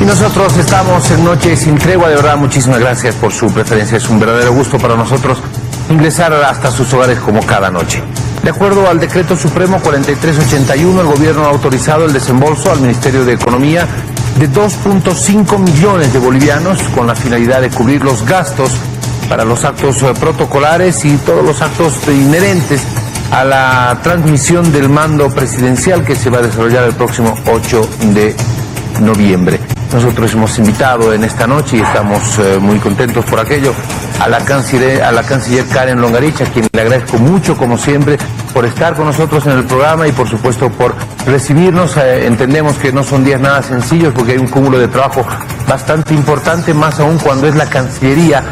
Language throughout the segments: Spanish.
nosotros estamos en Noche Sin Tregua. De verdad, muchísimas gracias por su preferencia. Es un verdadero gusto para nosotros ingresar hasta sus hogares como cada noche. De acuerdo al Decreto Supremo 4381, el gobierno ha autorizado el desembolso al Ministerio de Economía de 2.5 millones de bolivianos con la finalidad de cubrir los gastos para los actos protocolares y todos los actos inherentes a la transmisión del mando presidencial que se va a desarrollar el próximo 8 de noviembre. Nosotros hemos invitado en esta noche y estamos muy contentos por aquello a la canciller Karen Longarich, a quien le agradezco mucho, como siempre, por estar con nosotros en el programa y por supuesto por recibirnos. Entendemos que no son días nada sencillos porque hay un cúmulo de trabajo bastante importante, más aún cuando es la Cancillería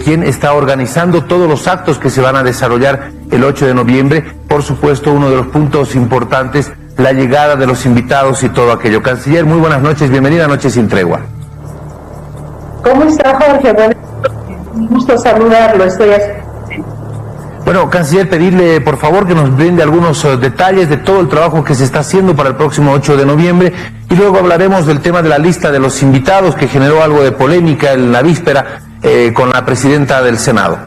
quien está organizando todos los actos que se van a desarrollar el 8 de noviembre. Por supuesto, uno de los puntos importantes, la llegada de los invitados y todo aquello. Canciller, muy buenas noches, bienvenida a Noche Sin Tregua. ¿Cómo está, Jorge? Bueno, un gusto saludarlo, estoy aquí. Bueno, Canciller, pedirle por favor que nos brinde algunos detalles de todo el trabajo que se está haciendo para el próximo 8 de noviembre y luego hablaremos del tema de la lista de los invitados que generó algo de polémica en la víspera con la presidenta del Senado.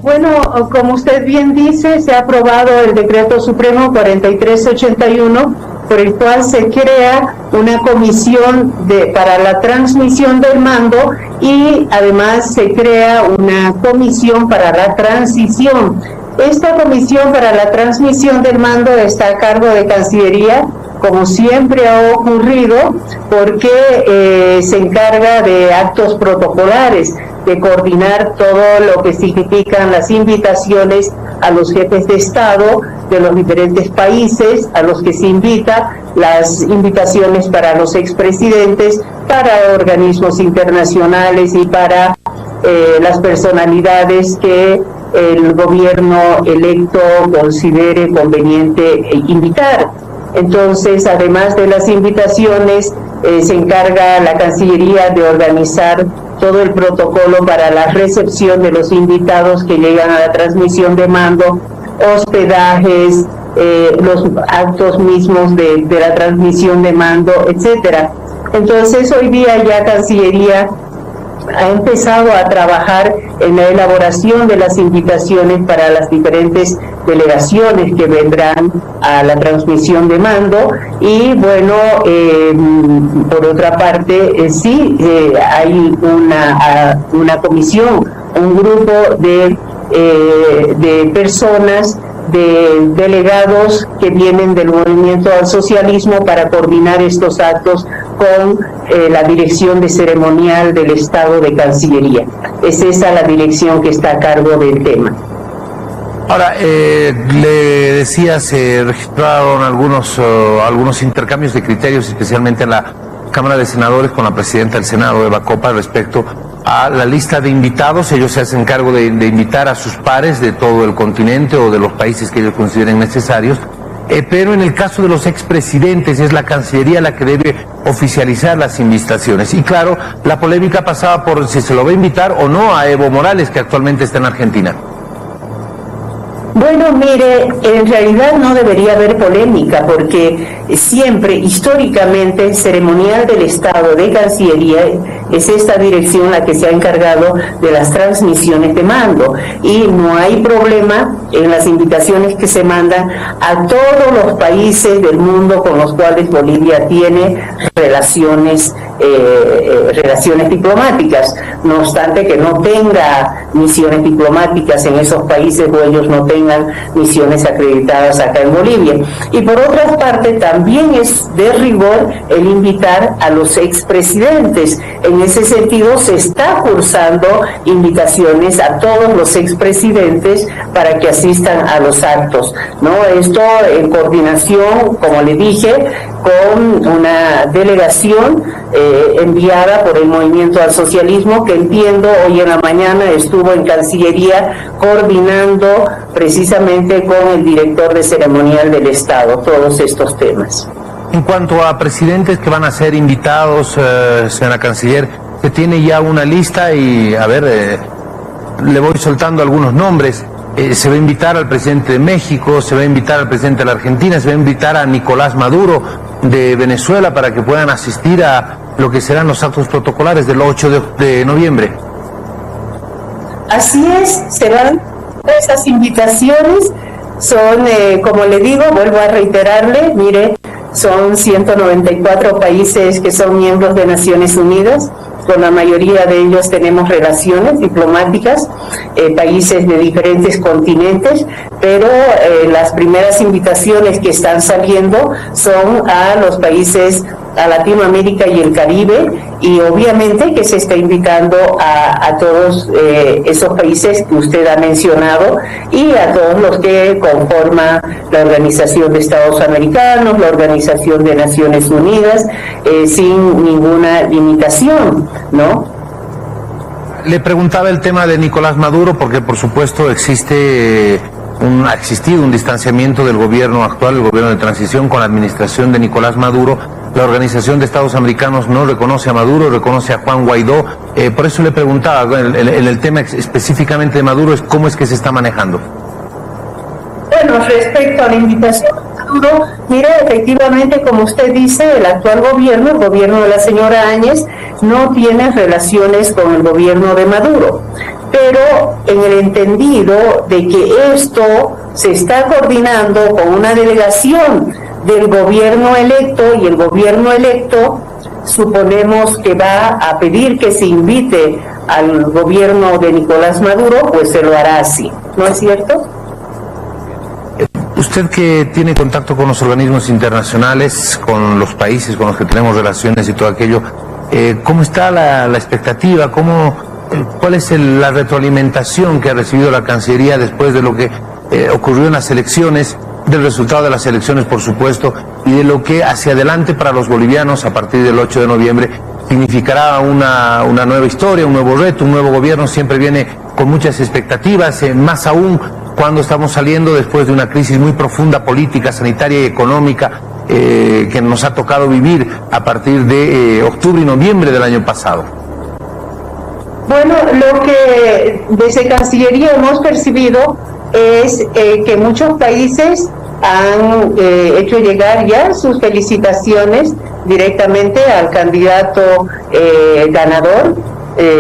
Bueno, como usted bien dice, se ha aprobado el Decreto Supremo 4381, por el cual se crea una comisión para la transmisión del mando y además se crea una comisión para la transición. Esta comisión para la transmisión del mando está a cargo de Cancillería, como siempre ha ocurrido, porque se encarga de actos protocolares, de coordinar todo lo que significan las invitaciones a los jefes de Estado de los diferentes países a los que se invita, las invitaciones para los expresidentes, para organismos internacionales y para las personalidades que el gobierno electo considere conveniente invitar. Entonces, además de las invitaciones, se encarga la Cancillería de organizar todo el protocolo para la recepción de los invitados que llegan a la transmisión de mando, hospedajes, los actos mismos de la transmisión de mando, etcétera. Entonces, hoy día ya Cancillería ha empezado a trabajar en la elaboración de las invitaciones para las diferentes delegaciones que vendrán a la transmisión de mando y bueno, por otra parte hay una comisión, un grupo de personas, de delegados que vienen del movimiento al socialismo para coordinar estos actos con la dirección de ceremonial del Estado de Cancillería. Es esa la dirección que está a cargo del tema. Ahora, le decía, se registraron algunos intercambios de criterios, especialmente en la Cámara de Senadores con la presidenta del Senado, Eva Copa, respecto a la lista de invitados. Ellos se hacen cargo de invitar a sus pares de todo el continente o de los países que ellos consideren necesarios, pero en el caso de los expresidentes es la Cancillería la que debe oficializar las invitaciones. Y claro, la polémica pasaba por si se lo va a invitar o no a Evo Morales, que actualmente está en Argentina. Bueno, mire, en realidad no debería haber polémica porque siempre, históricamente, el ceremonial del Estado de Cancillería es esta dirección la que se ha encargado de las transmisiones de mando y no hay problema en las invitaciones que se mandan a todos los países del mundo con los cuales Bolivia tiene relaciones diplomáticas. No obstante que no tenga misiones diplomáticas en esos países o ellos no tengan misiones acreditadas acá en Bolivia. Y por otra parte, también es de rigor el invitar a los expresidentes. En ese sentido, se está cursando invitaciones a todos los expresidentes para que asistan a los actos, ¿no? Esto en coordinación, como le dije, con una delegación enviada por el Movimiento al Socialismo, que entiendo hoy en la mañana estuvo en Cancillería coordinando precisamente con el director de ceremonial del Estado todos estos temas. En cuanto a presidentes que van a ser invitados, señora Canciller, se tiene ya una lista y, a ver, le voy soltando algunos nombres. Se va a invitar al presidente de México, se va a invitar al presidente de la Argentina, se va a invitar a Nicolás Maduro. de Venezuela para que puedan asistir a lo que serán los actos protocolares del 8 de noviembre. Así es, se van esas invitaciones, son, como le digo, vuelvo a reiterarle, mire, son 194 países que son miembros de Naciones Unidas, con la mayoría de ellos tenemos relaciones diplomáticas, países de diferentes continentes, pero las primeras invitaciones que están saliendo son a los países, a Latinoamérica y el Caribe, y obviamente que se está invitando a todos esos países que usted ha mencionado y a todos los que conforman la Organización de Estados Americanos, la Organización de Naciones Unidas, sin ninguna limitación, ¿no? Le preguntaba el tema de Nicolás Maduro porque por supuesto ha existido un distanciamiento del gobierno actual, el gobierno de transición, con la administración de Nicolás Maduro. La Organización de Estados Americanos no reconoce a Maduro, reconoce a Juan Guaidó. Por eso le preguntaba, en el tema específicamente de Maduro, es cómo es que se está manejando. Bueno, respecto a la invitación a Maduro, mire, efectivamente, como usted dice, el actual gobierno, el gobierno de la señora Áñez, no tiene relaciones con el gobierno de Maduro, pero en el entendido de que esto se está coordinando con una delegación del gobierno electo, y el gobierno electo suponemos que va a pedir que se invite al gobierno de Nicolás Maduro, pues se lo hará así, ¿no es cierto? Usted que tiene contacto con los organismos internacionales, con los países con los que tenemos relaciones y todo aquello, ¿cómo está la expectativa? ¿Cuál es la retroalimentación que ha recibido la Cancillería después de lo que ocurrió en las elecciones, del resultado de las elecciones, por supuesto, y de lo que hacia adelante para los bolivianos a partir del 8 de noviembre significará una nueva historia, un nuevo reto, un nuevo gobierno? Siempre viene con muchas expectativas, más aún cuando estamos saliendo después de una crisis muy profunda política, sanitaria y económica que nos ha tocado vivir a partir de octubre y noviembre del año pasado. Bueno, lo que desde Cancillería hemos percibido es que muchos países han hecho llegar ya sus felicitaciones directamente al candidato ganador,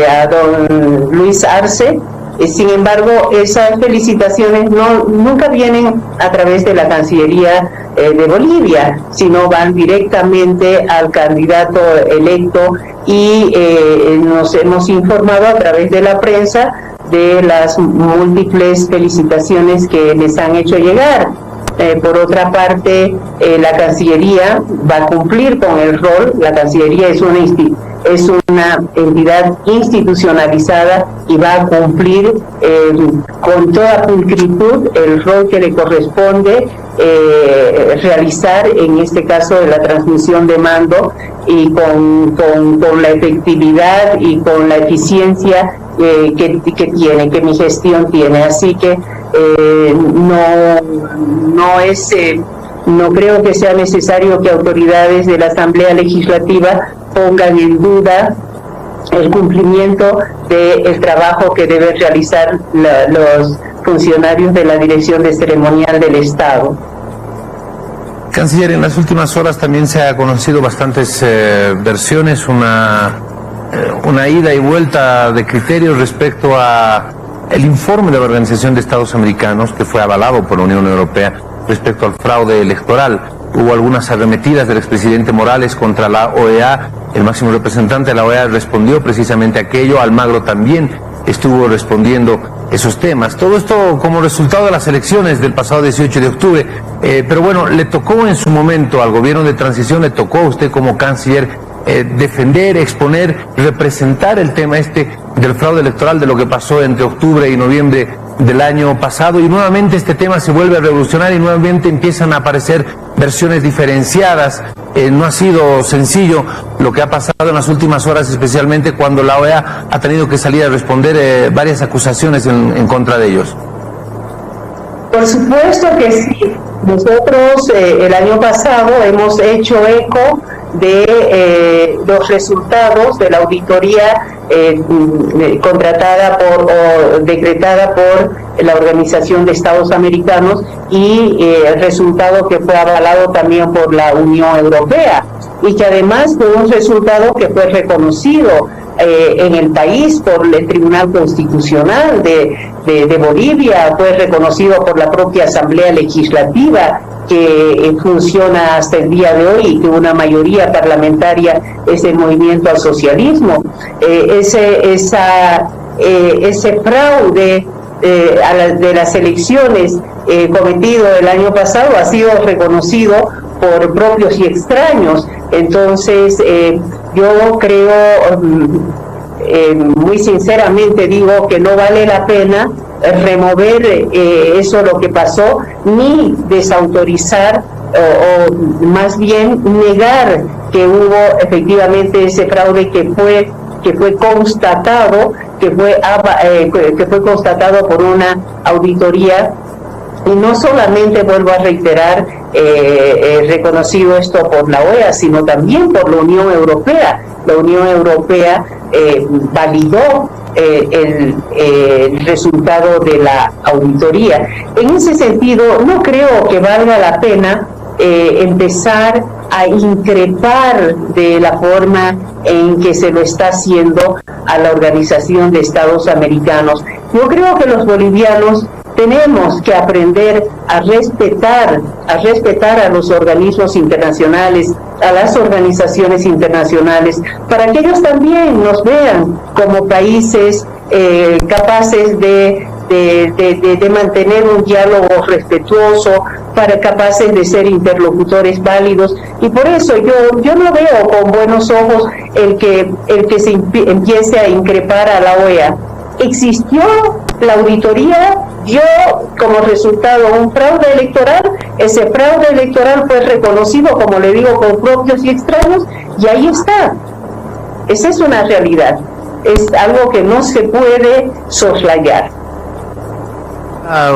a don Luis Arce. Sin embargo, esas felicitaciones nunca vienen a través de la Cancillería de Bolivia, sino van directamente al candidato electo, y nos hemos informado a través de la prensa de las múltiples felicitaciones que les han hecho llegar. Por otra parte, la Cancillería va a cumplir con el rol. La Cancillería es una entidad institucionalizada y va a cumplir con toda pulcritud el rol que le corresponde realizar, en este caso de la transmisión de mando, y con la efectividad y con la eficiencia que mi gestión tiene. Así que no creo que sea necesario que autoridades de la Asamblea Legislativa pongan en duda el cumplimiento del trabajo que deben realizar los funcionarios de la Dirección de Ceremonial del Estado. Canciller, en las últimas horas también se ha conocido bastantes versiones, una ida y vuelta de criterios respecto a el informe de la Organización de Estados Americanos, que fue avalado por la Unión Europea, respecto al fraude electoral. Hubo algunas arremetidas del expresidente Morales contra la OEA. El máximo representante de la OEA respondió precisamente a aquello. Almagro también estuvo respondiendo esos temas. Todo esto como resultado de las elecciones del pasado 18 de octubre. Pero bueno, le tocó en su momento al gobierno de transición, le tocó a usted como canciller defender, exponer, representar el tema del fraude electoral, de lo que pasó entre octubre y noviembre del año pasado, y nuevamente este tema se vuelve a revolucionar y nuevamente empiezan a aparecer versiones diferenciadas. No ha sido sencillo lo que ha pasado en las últimas horas, especialmente cuando la OEA ha tenido que salir a responder varias acusaciones en contra de ellos. Por supuesto que sí. Nosotros el año pasado hemos hecho eco de los resultados de la auditoría contratada o decretada por la Organización de Estados Americanos y el resultado que fue avalado también por la Unión Europea, y que además fue un resultado que fue reconocido en el país por el Tribunal Constitucional de Bolivia, fue reconocido por la propia Asamblea Legislativa, que funciona hasta el día de hoy y que una mayoría parlamentaria es el movimiento al socialismo. Ese fraude de las elecciones cometido el año pasado ha sido reconocido por propios y extraños. Entonces yo creo, muy sinceramente digo, que no vale la pena remover eso lo que pasó, ni desautorizar o más bien negar que hubo efectivamente ese fraude que fue constatado, que fue constatado por una auditoría. Y no solamente, vuelvo a reiterar, reconocido esto por la OEA, sino también por la Unión Europea. La Unión Europea validó el resultado de la auditoría. En ese sentido, no creo que valga la pena empezar a increpar de la forma en que se lo está haciendo a la Organización de Estados Americanos. Yo creo que los bolivianos tenemos que aprender a respetar a los organismos internacionales, a las organizaciones internacionales, para que ellos también nos vean como países capaces de mantener un diálogo respetuoso, capaces de ser interlocutores válidos. Y por eso yo no veo con buenos ojos el que se empiece a increpar a la OEA. Existió la auditoría, dio como resultado un fraude electoral. Ese fraude electoral fue reconocido, como le digo, por propios y extraños, y ahí está. Esa es una realidad, es algo que no se puede soslayar.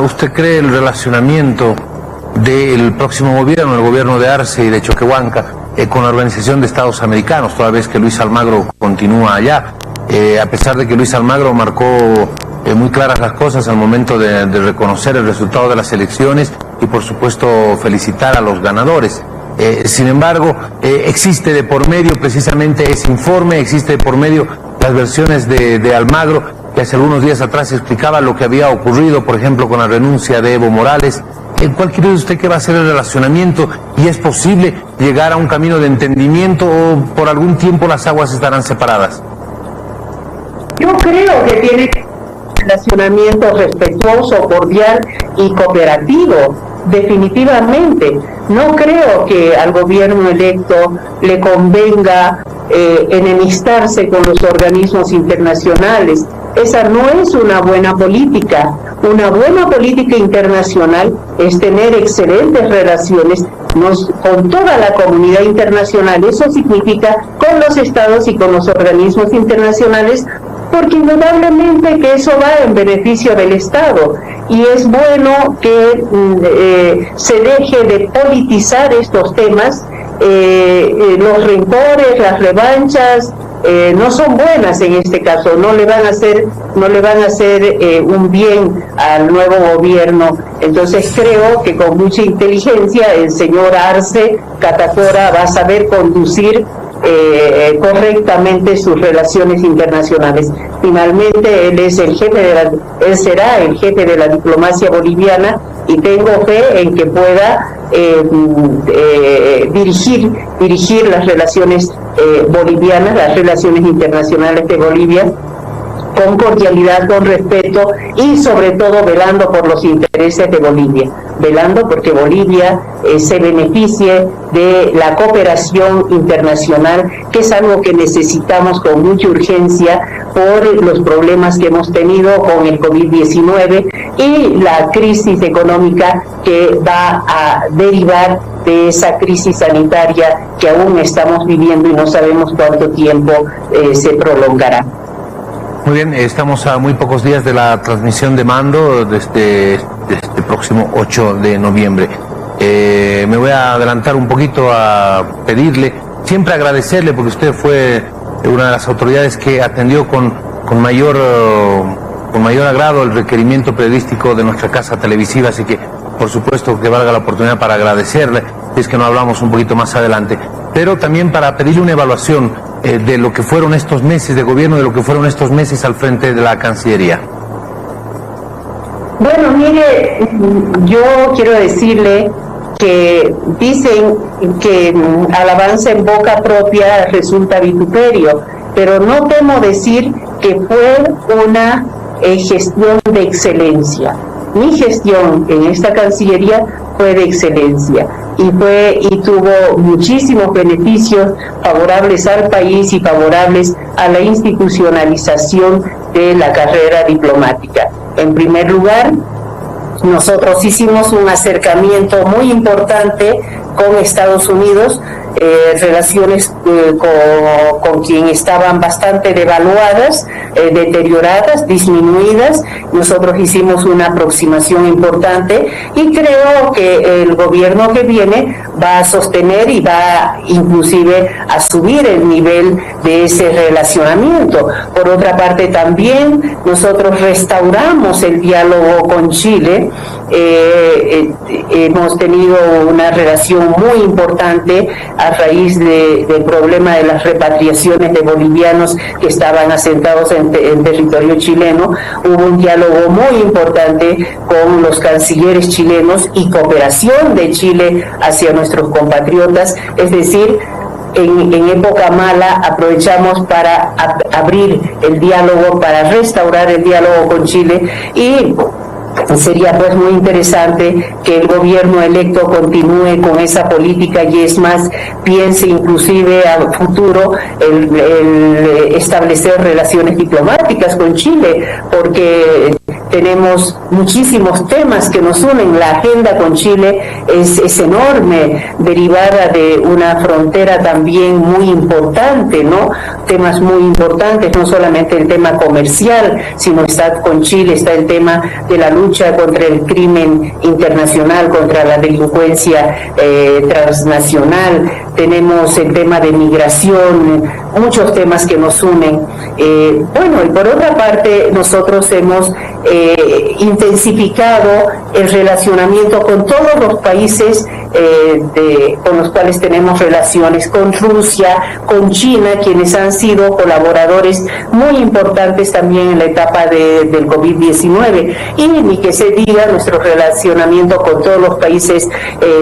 ¿Usted cree el relacionamiento del próximo gobierno, el gobierno de Arce y de Choquehuanca, con la Organización de Estados Americanos, toda vez que Luis Almagro continúa allá? A pesar de que Luis Almagro marcó muy claras las cosas al momento de reconocer el resultado de las elecciones y por supuesto felicitar a los ganadores. Sin embargo, existe de por medio precisamente ese informe, existe de por medio las versiones de Almagro, que hace algunos días atrás explicaba lo que había ocurrido, por ejemplo, con la renuncia de Evo Morales. ¿Cuál cree usted que va a ser el relacionamiento? ¿Y es posible llegar a un camino de entendimiento o por algún tiempo las aguas estarán separadas? Yo creo que tiene un relacionamiento respetuoso, cordial y cooperativo, definitivamente. No creo que al gobierno electo le convenga enemistarse con los organismos internacionales. Esa no es una buena política. Una buena política internacional es tener excelentes relaciones con toda la comunidad internacional. Eso significa con los estados y con los organismos internacionales, porque indudablemente que eso va en beneficio del Estado, y es bueno que se deje de politizar estos temas. Los rencores, las revanchas no son buenas en este caso, no le van a hacer un bien al nuevo gobierno. Entonces creo que con mucha inteligencia el señor Arce Catacora va a saber conducir correctamente sus relaciones internacionales. Finalmente él será el jefe de la diplomacia boliviana, y tengo fe en que pueda dirigir las relaciones bolivianas, las relaciones internacionales de Bolivia, con cordialidad, con respeto y sobre todo velando por los intereses de Bolivia, velando porque Bolivia se beneficie de la cooperación internacional, que es algo que necesitamos con mucha urgencia por los problemas que hemos tenido con el COVID-19 y la crisis económica que va a derivar de esa crisis sanitaria que aún estamos viviendo y no sabemos cuánto tiempo se prolongará. Muy bien, estamos a muy pocos días de la transmisión de mando de este próximo 8 de noviembre. Me voy a adelantar un poquito a pedirle siempre agradecerle porque usted fue una de las autoridades que atendió con mayor agrado el requerimiento periodístico de nuestra casa televisiva, así que por supuesto que valga la oportunidad para agradecerle, es que no hablamos un poquito más adelante, pero también para pedirle una evaluación de lo que fueron estos meses de gobierno, de lo que fueron estos meses al frente de la Cancillería. Bueno, mire, yo quiero decirle que dicen que alabanza en boca propia resulta vituperio, pero no temo decir que fue una gestión de excelencia. Mi gestión en esta Cancillería fue de excelencia y tuvo muchísimos beneficios favorables al país y favorables a la institucionalización de la carrera diplomática. En primer lugar, nosotros hicimos un acercamiento muy importante con Estados Unidos, relaciones con quien estaban bastante devaluadas, deterioradas, disminuidas. Nosotros hicimos una aproximación importante y creo que el gobierno que viene va a sostener y va inclusive a subir el nivel de ese relacionamiento. Por otra parte, también nosotros restauramos el diálogo con Chile. Hemos tenido una relación muy importante a raíz del problema de las repatriaciones de bolivianos que estaban asentados en territorio chileno. Hubo un diálogo muy importante con los cancilleres chilenos y cooperación de Chile hacia nuestros compatriotas, es decir, en época mala aprovechamos para abrir el diálogo, para restaurar el diálogo con Chile, y sería pues muy interesante que el gobierno electo continúe con esa política y es más, piense inclusive a futuro el establecer relaciones diplomáticas con Chile, porque tenemos muchísimos temas que nos unen. La agenda con Chile es enorme, derivada de una frontera también muy importante, ¿no? Temas muy importantes, no solamente el tema comercial, sino está con Chile, está el tema de la lucha contra el crimen internacional, contra la delincuencia transnacional, tenemos el tema de migración, muchos temas que nos unen. Bueno, y por otra parte, nosotros hemos intensificado el relacionamiento con todos los países con los cuales tenemos relaciones, con Rusia, con China, quienes han sido colaboradores muy importantes también en la etapa del COVID-19, y ni que se diga nuestro relacionamiento con todos los países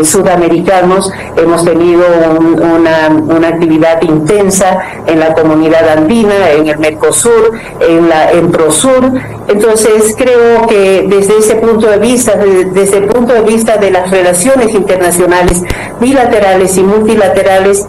sudamericanos. Hemos tenido una actividad intensa en la comunidad andina, en el Mercosur, en Prosur. Entonces creo que desde ese punto de vista, desde el punto de vista de las relaciones internacionales, bilaterales y multilaterales,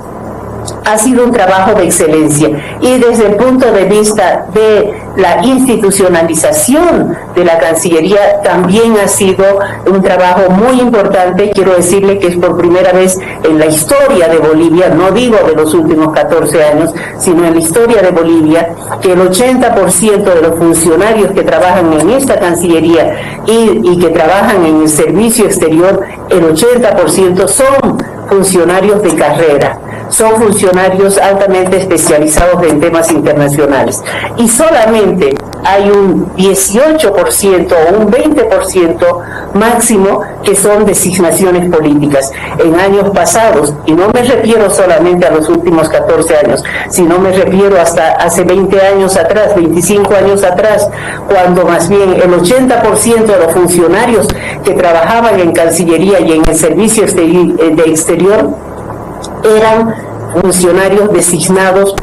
ha sido un trabajo de excelencia, y desde el punto de vista de la institucionalización de la Cancillería también ha sido un trabajo muy importante. Quiero decirle que es por primera vez en la historia de Bolivia, no digo de los últimos 14 años, sino en la historia de Bolivia, que el 80% de los funcionarios que trabajan en esta Cancillería y que trabajan en el servicio exterior, el 80% son funcionarios de carrera, son funcionarios altamente especializados en temas internacionales, y solamente hay un 18% o un 20% máximo que son designaciones políticas. En años pasados, y no me refiero solamente a los últimos 14 años, sino me refiero hasta hace 20 años atrás, 25 años atrás, cuando más bien el 80% de los funcionarios que trabajaban en Cancillería y en el servicio de exterior eran funcionarios designados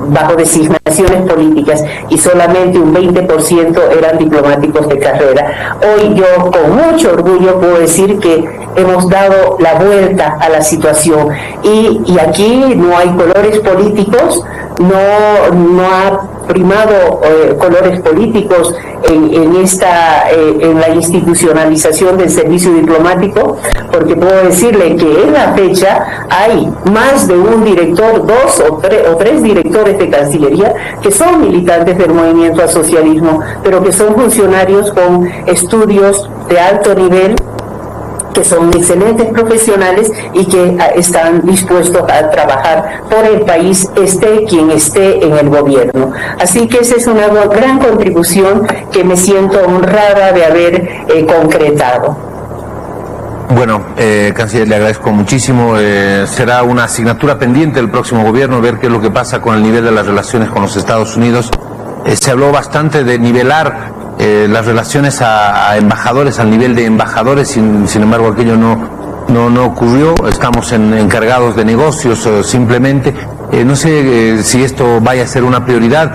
bajo designaciones políticas, y solamente un 20% eran diplomáticos de carrera. Hoy yo con mucho orgullo puedo decir que hemos dado la vuelta a la situación, y aquí no hay colores políticos, no ha primado colores políticos en la institucionalización del servicio diplomático, porque puedo decirle que en la fecha hay más de un director, dos o tres directores de Cancillería que son militantes del movimiento al socialismo, pero que son funcionarios con estudios de alto nivel que son excelentes profesionales y que están dispuestos a trabajar por el país, esté quien esté en el gobierno. Así que esa es una gran contribución que me siento honrada de haber concretado. Bueno, canciller, le agradezco muchísimo. Será una asignatura pendiente del próximo gobierno ver qué es lo que pasa con el nivel de las relaciones con los Estados Unidos. Se habló bastante de nivelar las relaciones a embajadores, al nivel de embajadores, sin embargo aquello no ocurrió. Estamos encargados de negocios simplemente. No sé si esto vaya a ser una prioridad.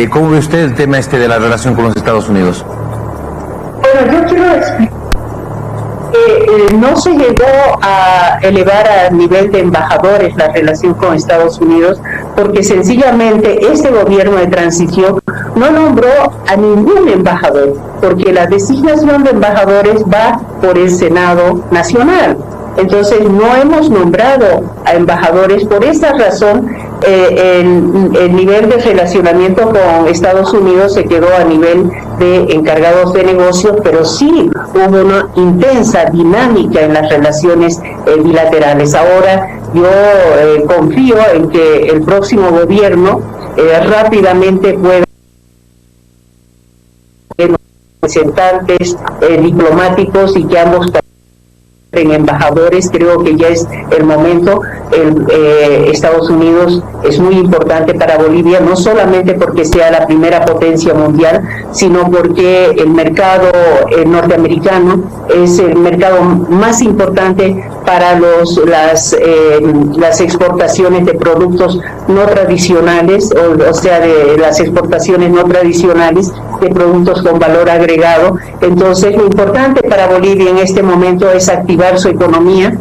¿Cómo ve usted el tema de la relación con los Estados Unidos? Bueno, yo quiero explicar. No se llegó a elevar a nivel de embajadores la relación con Estados Unidos porque sencillamente este gobierno de transición no nombró a ningún embajador, porque la designación de embajadores va por el Senado Nacional. Entonces no hemos nombrado a embajadores. Por esa razón el nivel de relacionamiento con Estados Unidos se quedó a nivel de encargados de negocios, pero sí hubo una intensa dinámica en las relaciones bilaterales. Ahora yo confío en que el próximo gobierno rápidamente pueda representantes diplomáticos y que ambos en embajadores. Creo que ya es el momento. Estados Unidos es muy importante para Bolivia, no solamente porque sea la primera potencia mundial, sino porque el mercado norteamericano es el mercado más importante para las exportaciones de productos no tradicionales, o sea, de las exportaciones no tradicionales de productos con valor agregado. Entonces, lo importante para Bolivia en este momento es activar su economía,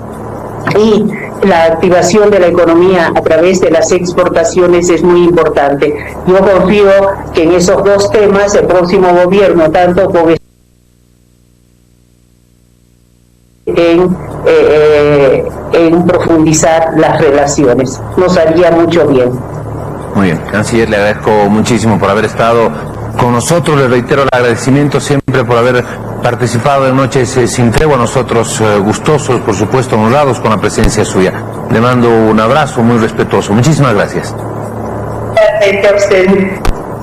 y la activación de la economía a través de las exportaciones es muy importante. Yo confío que en esos dos temas el próximo gobierno, tanto con en profundizar las relaciones, nos haría mucho bien. Muy bien, canciller, le agradezco muchísimo por haber estado con nosotros. Le reitero el agradecimiento siempre por haber participado en Noches Sin Tregua. Nosotros gustosos, por supuesto, honrados con la presencia suya. Le mando un abrazo muy respetuoso. Muchísimas gracias. Gracias a usted.